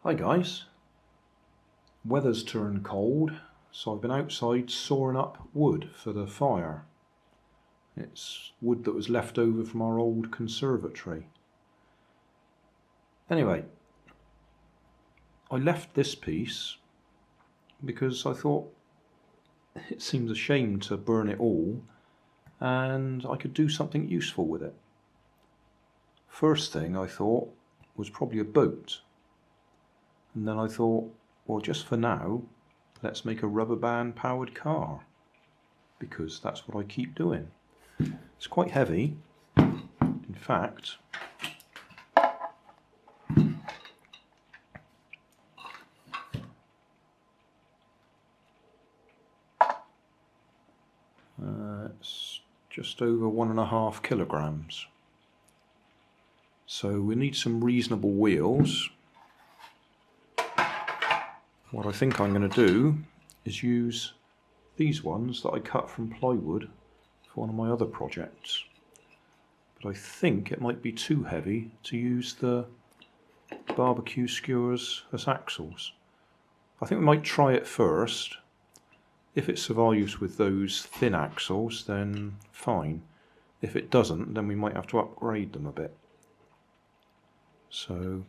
Hi guys, weather's turned cold, so I've been outside sawing up wood for the fire. It's wood that was left over from our old conservatory. Anyway, I left this piece because I thought it seems a shame to burn it all and I could do something useful with it. First thing I thought was probably a boat. And then I thought, well, just for now, let's make a rubber band powered car, because that's what I keep doing. It's quite heavy. In fact, it's just over 1.5 kilograms. So we need some reasonable wheels. What I think I'm going to do is use these ones that I cut from plywood for one of my other projects. But I think it might be too heavy to use the barbecue skewers as axles. I think we might try it first. If it survives with those thin axles, then fine. If it doesn't, then we might have to upgrade them a bit. So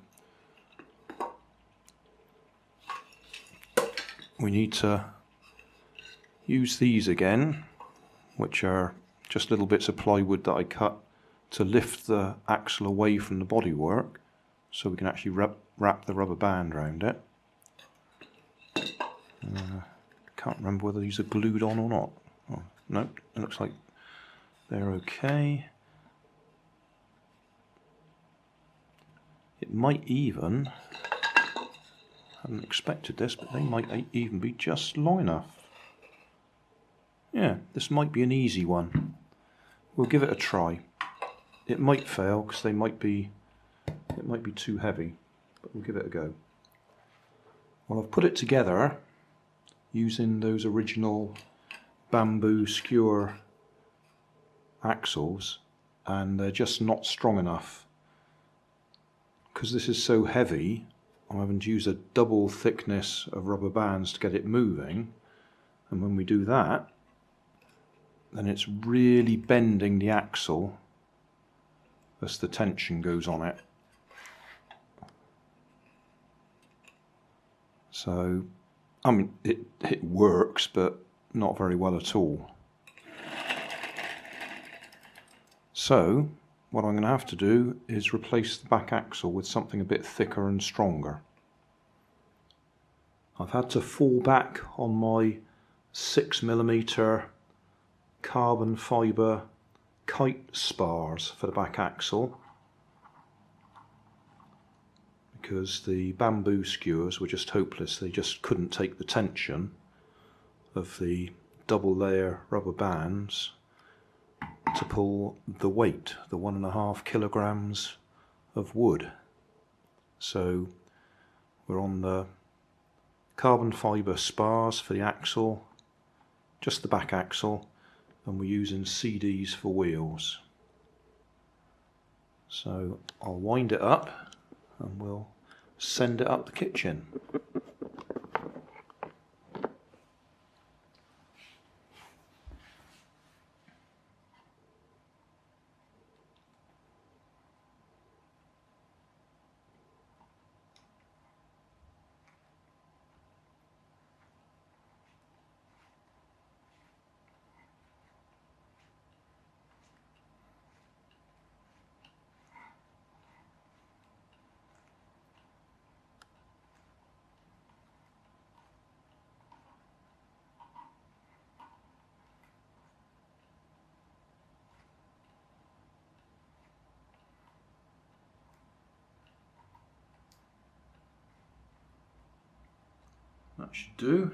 we need to use these again, which are just little bits of plywood that I cut to lift the axle away from the bodywork so we can actually wrap the rubber band around it. Can't remember whether these are glued on or not. Oh, no, it looks like they're okay. It might even, I hadn't expected this, but they might even be just long enough. Yeah, this might be an easy one. We'll give it a try. It might fail because it might be too heavy, but we'll give it a go. Well, I've put it together using those original bamboo skewer axles, and they're just not strong enough. Because this is so heavy, I'm having to use a double thickness of rubber bands to get it moving, and when we do that, then it's really bending the axle as the tension goes on it. So, I mean, it works, but not very well at all. So, what I'm going to have to do is replace the back axle with something a bit thicker and stronger. I've had to fall back on my 6mm carbon fibre kite spars for the back axle because the bamboo skewers were just hopeless. They just couldn't take the tension of the double layer rubber bands to pull the weight, the 1.5 kilograms of wood. So we're on the carbon fibre spars for the axle, just the back axle, and we're using CDs for wheels. So I'll wind it up and we'll send it up the kitchen. That should do.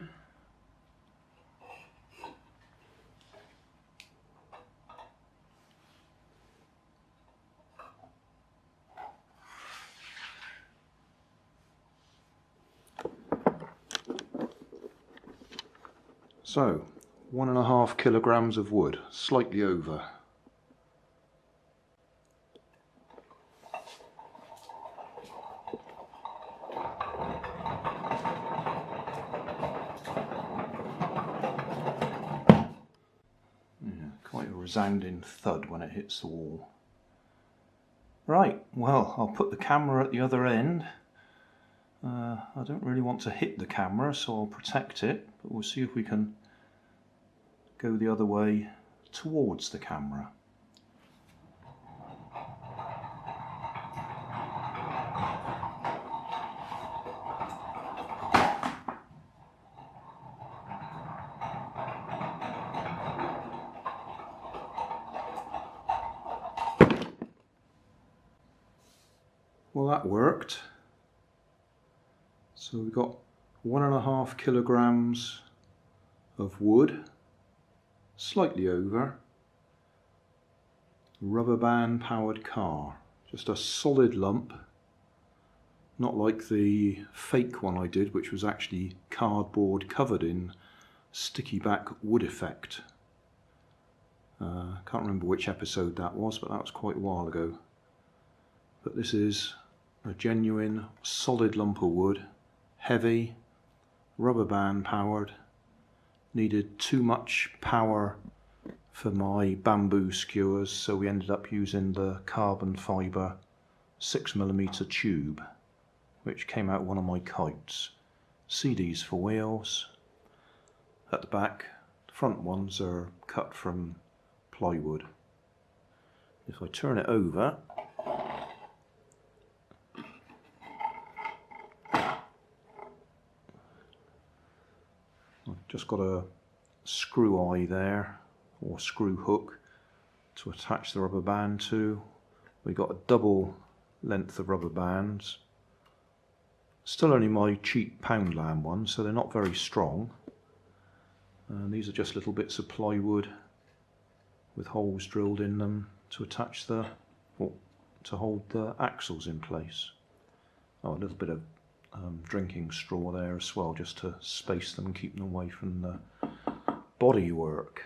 So, 1.5 kilograms of wood, slightly over. resounding thud when it hits the wall. Right, well, I'll put the camera at the other end. I don't really want to hit the camera, so I'll protect it, but we'll see if we can go the other way towards the camera. Well, that worked. So we've got 1.5 kilograms of wood, slightly over, rubber band powered car. Just a solid lump, not like the fake one I did, which was actually cardboard covered in sticky back wood effect. Can't remember which episode that was, but that was quite a while ago. But this is a genuine solid lump of wood, heavy, rubber band powered. Needed too much power for my bamboo skewers, so we ended up using the carbon fibre 6mm tube, which came out one of my kites. CDs for wheels. At the back, the front ones are cut from plywood. If I turn it over, I've just got a screw eye there, or screw hook, to attach the rubber band to. We've got a double length of rubber bands. Still only my cheap Poundland ones, so they're not very strong. And these are just little bits of plywood with holes drilled in them to attach the, or to hold the axles in place. Oh, a little bit of drinking straw there as well, just to space them and keep them away from the body work.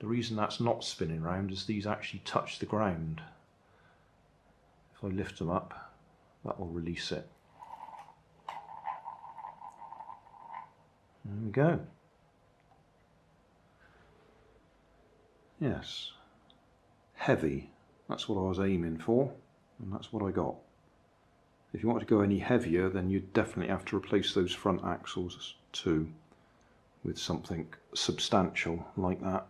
The reason that's not spinning round is these actually touch the ground. If I lift them up, that will release it. There we go. Yes, heavy, that's what I was aiming for, and that's what I got. If you want to go any heavier, then you'd definitely have to replace those front axles too with something substantial like that.